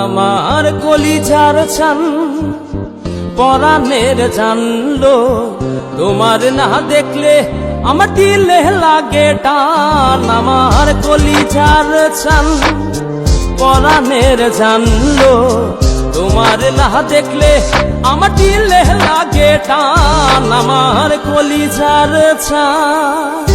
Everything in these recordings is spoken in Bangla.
আমার কলিজার চান পরাণের জানলো, তোমার না দেখলে আমার দিলে লাগে টান। আমার কলিজার চান পরাণের জানলো, তোমার না দেখলে আমার দিলে লাগে টান। আমার কলিজার চান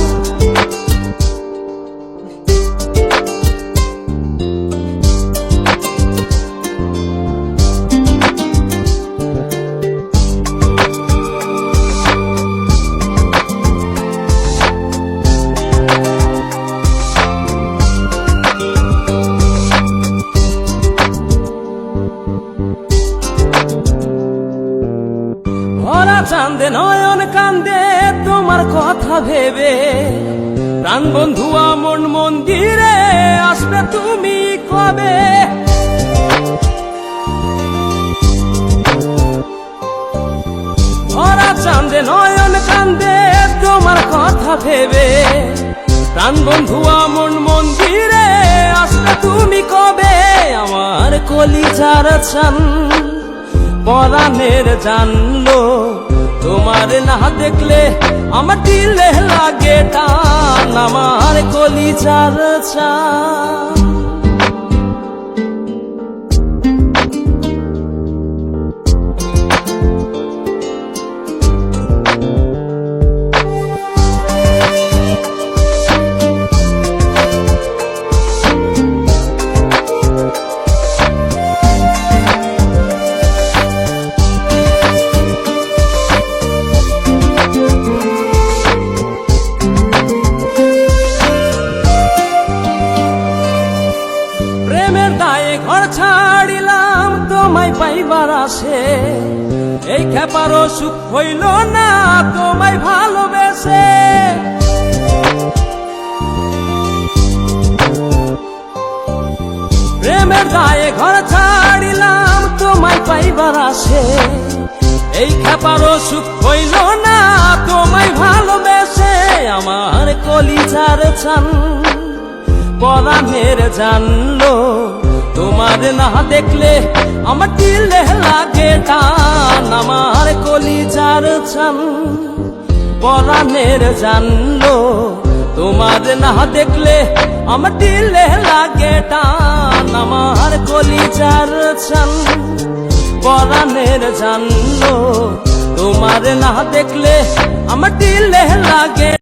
ভরা চাঁদে নয়ন কান্দে তোমার কথা ভেবে, প্রাণ বন্ধু মন মন্দিরে আসবে তুমি কবে? ভরা চাঁদে নয়ন কান্দে তোমার কথা ভেবে, প্রাণ বন্ধু মন মন্দিরে আসবে তুমি কবে? আমার কলিজার চান পরাণের জানলো, তোমার না দেখলে আমার দিলে লাগে টান। আমার কলিজার চান ঘর ছাড়িলাম তোমায় পাইবার আসে, এই খেপারও সুখ হইল না তোমায় ভালোবেসে। প্রেমের দায়ে ঘর ছাড়িলাম তোমায় পাইবার আসে, এই খেপারও সুখ হইল না তোমায় ভালোবেসে। আমার কলিজার চান পরাণের জানলো, তোমার না দেখলে আমার দিলে লাগে টান। আমার কলিজার চান পরাণের জানলো, তোমার না দেখলে আমার দিলে লাগে টান। আমার কলিজার চান পরাণের জানলো, তোমার না দেখলে আমার দিলে লাগে